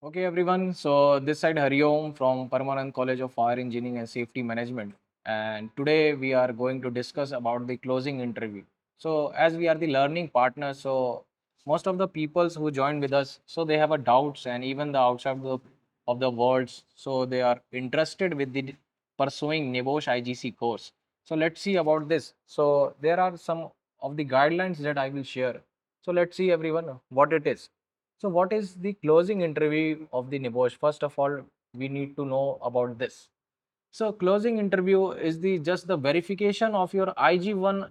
Okay, everyone. So this side Hariom from Permanent College of Fire Engineering and Safety Management, and today we are going to discuss about the closing interview. So as we are the learning partners, so most of the peoples who joined with us, so they have a doubts and even the outside of the worlds, so they are interested with the pursuing NEBOSH IGC course. So let's see about this. So there are some of the guidelines that I will share. So let's see everyone what it is. So, what is the closing interview of the NEBOSH? First of all, we need to know about this. So, closing interview is the just the verification of your IG1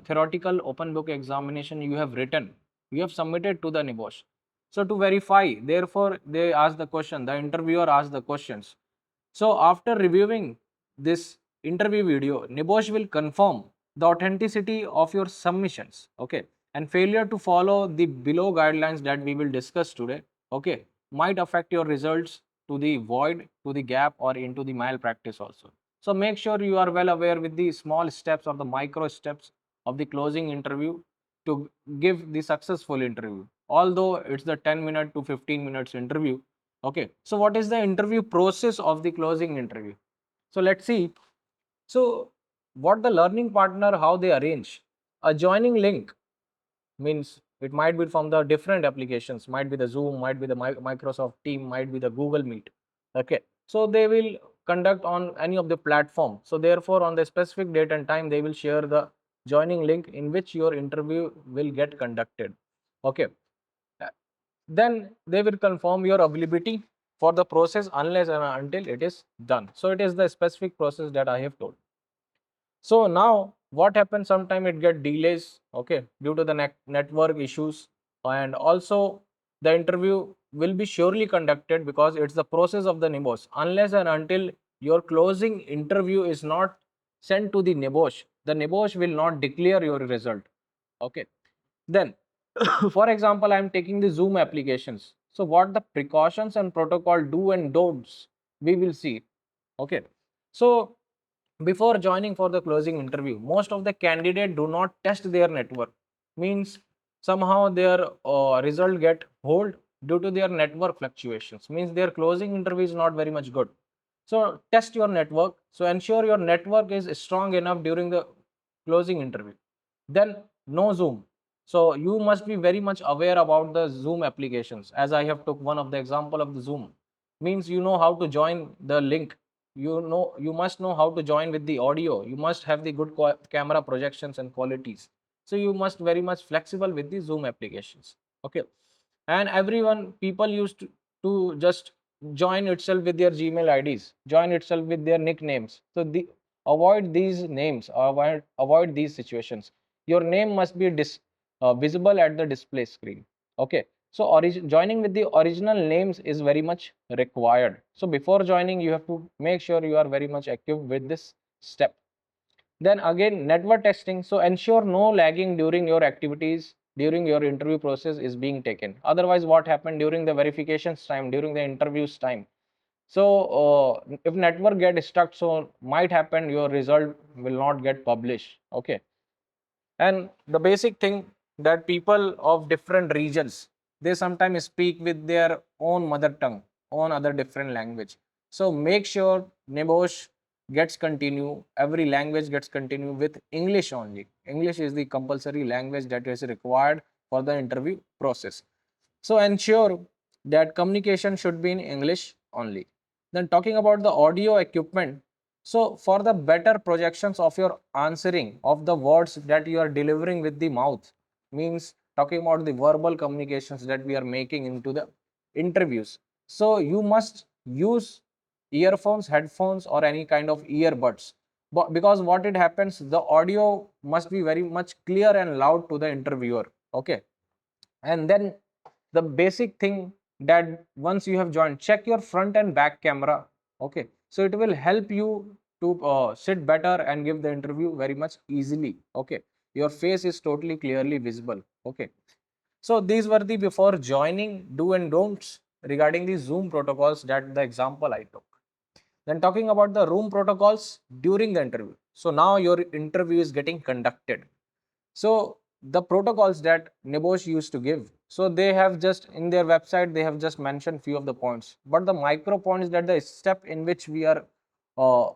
theoretical open book examination you have written, you have submitted to the NEBOSH. So, to verify, therefore, they ask the question, the interviewer asks the questions. So, after reviewing this interview video, NEBOSH will confirm the authenticity of your submissions. Okay, and failure to follow the below guidelines that we will discuss today, okay, might affect your results to the void, to the gap, or into the malpractice also. So make sure you are well aware with the small steps or the micro steps of the closing interview to give the successful interview. Although it's the 10-minute to 15 minutes interview. Okay, so what is the interview process of the closing interview? So let's see. So what the learning partner, how they arrange a joining link means it might be from the different applications, might be the Zoom, might be the Microsoft Team, might be the Google Meet. Okay, so they will conduct on any of the platform. So therefore on the specific date and time they will share the joining link in which your interview will get conducted. Okay, then they will confirm your availability for the process unless and until it is done. So it is the specific process that I have told. So now what happens, sometime it get delays, okay, due to the network issues, and also the interview will be surely conducted because it's the process of the NEBOSH. Unless and until your closing interview is not sent to the NEBOSH will not declare your result. Okay. Then, for example, I'm taking the Zoom applications. So what the precautions and protocol do and don'ts, we will see. Okay. So before joining for the closing interview, most of the candidate do not test their network. Means somehow their result get hold due to their network fluctuations. Means their closing interview is not very much good. So test your network. So ensure your network is strong enough during the closing interview. Then no Zoom. So you must be very much aware about the Zoom applications. As I have took one of the example of the Zoom, means you know how to join the link. You must know how to join with the audio. You must have the good camera projections and qualities. So you must very much flexible with the Zoom applications. Okay, and everyone people used to just join itself with their Gmail IDs, join itself with their nicknames. So avoid these names, avoid these situations. Your name must be visible at the display screen. Okay, so joining with the original names is very much required. So before joining you have to make sure you are very much equipped with this step. Then again, network testing. So ensure no lagging during your activities, during your interview process is being taken. Otherwise, what happened during the verifications time, during the interviews time? So if network get stuck, so might happen your result will not get published. Okay, and the basic thing that people of different regions, they sometimes speak with their own mother tongue, own other different language. So make sure NEBOSH gets continue, every language gets continue with English only. English is the compulsory language that is required for the interview process. So ensure that communication should be in English only. Then talking about the audio equipment, so for the better projections of your answering of the words that you are delivering with the mouth, means talking about the verbal communications that we are making into the interviews. So you must use earphones, headphones, or any kind of earbuds. But because what it happens, the audio must be very much clear and loud to the interviewer. Okay, and then the basic thing that once you have joined, check your front and back camera. Okay, so it will help you to sit better and give the interview very much easily. Okay, your face is totally clearly visible. Okay, so these were the before joining do and don'ts regarding the Zoom protocols, that the example I took. Then talking about the room protocols during the interview. So now your interview is getting conducted. So the protocols that NEBOSH used to give, So they have just in their website they have just mentioned few of the points, but the micro points, that the step in which we are uh,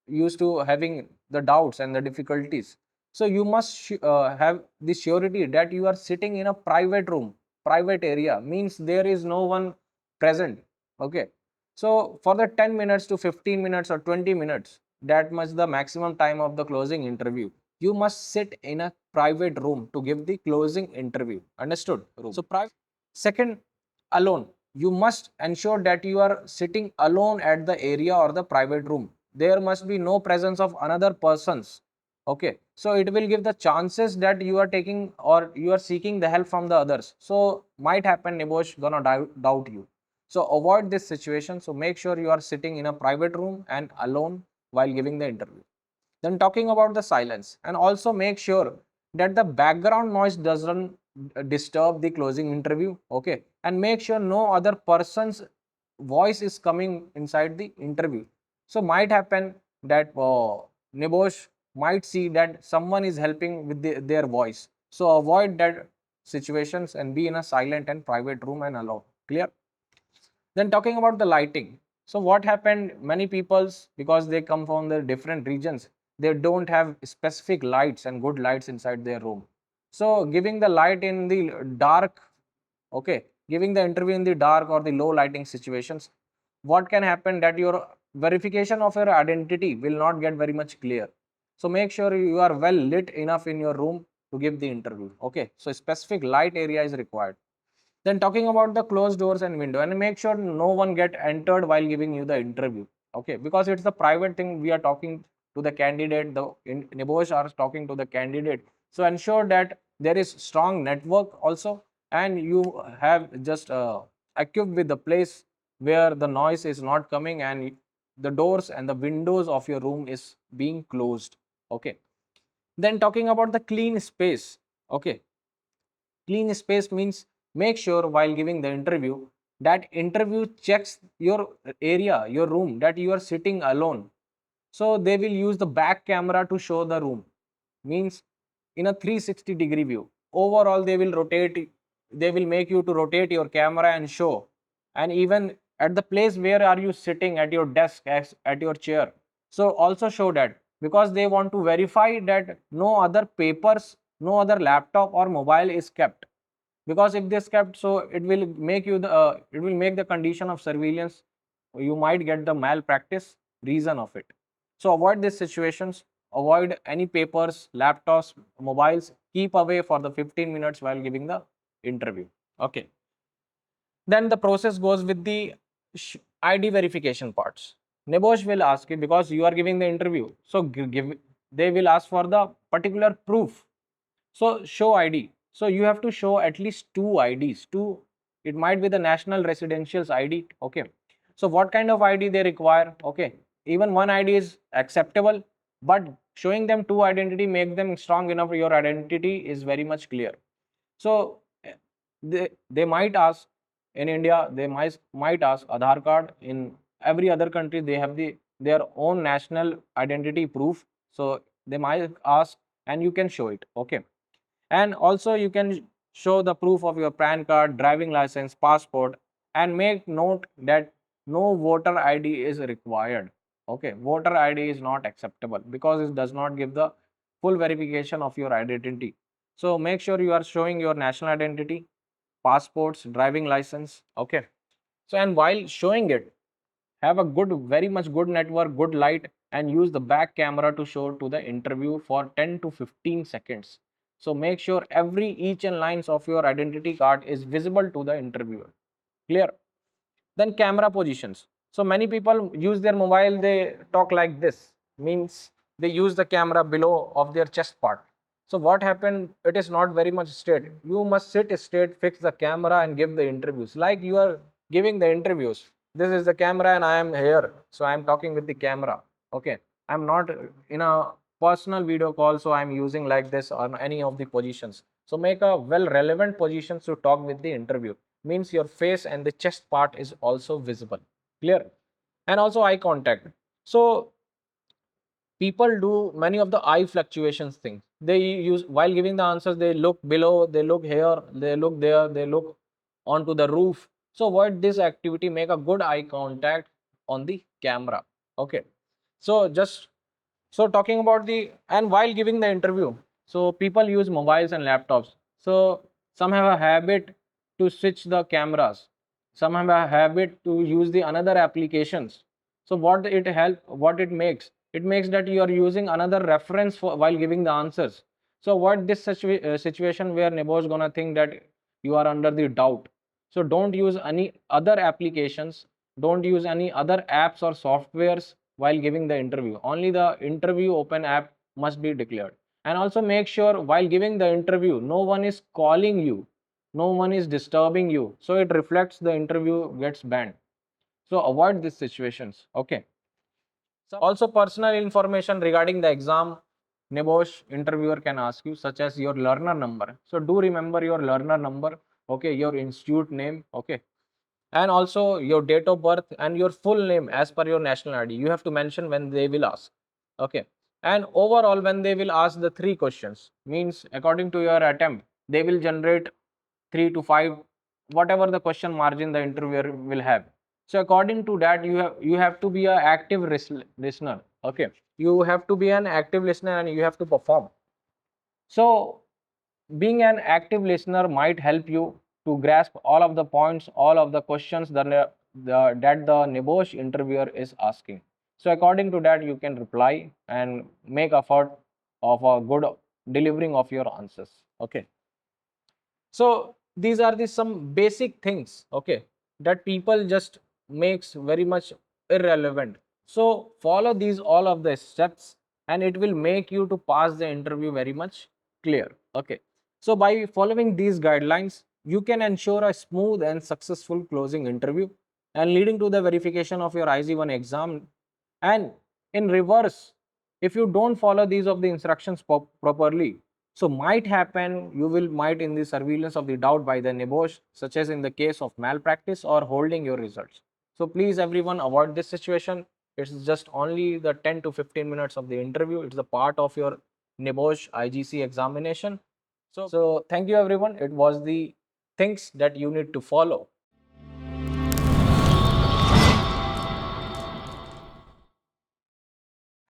used to having the doubts and the difficulties. So you must have the surety that you are sitting in a private room, private area, means there is no one present. Okay, so for the 10 minutes to 15 minutes or 20 minutes, that much the maximum time of the closing interview, you must sit in a private room to give the closing interview. Understood? Room. So private. Second, alone. You must ensure that you are sitting alone at the area or the private room. There must be no presence of another persons. Okay, so it will give the chances that you are taking or you are seeking the help from the others. So might happen Nebosh gonna doubt you. So avoid this situation. So make sure you are sitting in a private room and alone while giving the interview. Then talking about the silence, and also make sure that the background noise doesn't disturb the closing interview. Okay, and make sure no other person's voice is coming inside the interview. So might happen that Nebosh might see that someone is helping with their voice. So avoid that situations and be in a silent and private room and alone. Clear? Then talking about the lighting. So what happened, many people's, because they come from the different regions, they don't have specific lights and good lights inside their room. So giving the light in the dark, okay, giving the interview in the dark or the low lighting situations, what can happen that your verification of your identity will not get very much clear. So make sure you are well lit enough in your room to give the interview. Okay, so specific light area is required. Then talking about the closed doors and window, and make sure no one get entered while giving you the interview. Okay, because it's the private thing, we are talking to the candidate, the NEBOSH are talking to the candidate. So ensure that there is strong network also, and you have just equipped with the place where the noise is not coming and the doors and the windows of your room is being closed. Okay, then talking about the clean space. Okay, clean space means make sure while giving the interview that interview checks your area, your room, that you are sitting alone. So they will use the back camera to show the room, means in a 360-degree view. Overall, they will make you to rotate your camera and show. And even at the place where are you sitting at your desk, at your chair. So also show that, because they want to verify that no other papers, no other laptop or mobile is kept. Because if this kept, so it will make you the it will make the condition of surveillance, you might get the malpractice reason of it. So avoid these situations, avoid any papers, laptops, mobiles, keep away for the 15 minutes while giving the interview. Okay, then the process goes with the ID verification parts. Nebosh will ask you, because you are giving the interview, so they will ask for the particular proof. So show ID. So you have to show at least two IDs. Two, it might be the national residential's ID. Okay. So what kind of ID they require? Okay. Even one ID is acceptable, but showing them two identity make them strong enough. Your identity is very much clear. So they might ask in India, they might ask Aadhaar card. In every other country, they have their own national identity proof. So they might ask, and you can show it. Okay, and also you can show the proof of your PAN card, driving license, passport, and make note that no voter ID is required. Okay, voter ID is not acceptable because it does not give the full verification of your identity. So make sure you are showing your national identity, passports, driving license. Okay, so and while showing it, have a good, very much good network, good light, and use the back camera to show to the interview for 10 to 15 seconds. So make sure every each and lines of your identity card is visible to the interviewer. Clear? Then camera positions. So many people use their mobile, they talk like this, means they use the camera below of their chest part. So what happened, it is not very much straight. You must sit straight, fix the camera and give the interviews like you are giving the interviews. This is the camera and I am here, so I am talking with the camera. Okay, I'm not in a personal video call, so I'm using like this on any of the positions. So make a well relevant positions to talk with the interview, means your face and the chest part is also visible. Clear? And also eye contact. So people do many of the eye fluctuations things, they use, while giving the answers, they look below, they look here, they look there, they look onto the roof. So avoid this activity, make a good eye contact on the camera. Okay. So just, so talking about the, and while giving the interview, so people use mobiles and laptops. So some have a habit to switch the cameras. Some have a habit to use the another applications. So what it help, what it makes? It makes that you are using another reference for while giving the answers. So what this situation where Nebo is gonna think that you are under the doubt. So don't use any other applications. Don't use any other apps or softwares while giving the interview. Only the interview open app must be declared. And also make sure while giving the interview, no one is calling you, no one is disturbing you. So it reflects the interview gets banned. So avoid these situations. Okay. So also personal information regarding the exam, NEBOSH interviewer can ask you, such as your learner number. So do remember your learner number. Okay, your institute name. Okay, and also your date of birth and your full name as per your national ID. You have to mention when they will ask. Okay. And overall, when they will ask the three questions, means according to your attempt, they will generate 3 to 5, whatever the question margin the interviewer will have. So according to that, you have to be an active listener. Okay. You have to be an active listener and you have to perform. So being an active listener might help you to grasp all of the points, all of the questions that the NEBOSH interviewer is asking. So according to that, you can reply and make effort of a good delivering of your answers. Okay. So these are the some basic things, okay, that people just makes very much irrelevant. So follow these all of the steps and it will make you to pass the interview very much clear. Okay. So by following these guidelines, you can ensure a smooth and successful closing interview and leading to the verification of your IZ1 exam. And in reverse, if you don't follow these of the instructions properly, so might happen, you will might in the surveillance of the doubt by the NEBOSH, such as in the case of malpractice or holding your results. So please everyone avoid this situation. It's just only the 10 to 15 minutes of the interview. It's a part of your NEBOSH IGC examination. So thank you everyone. It was the things that you need to follow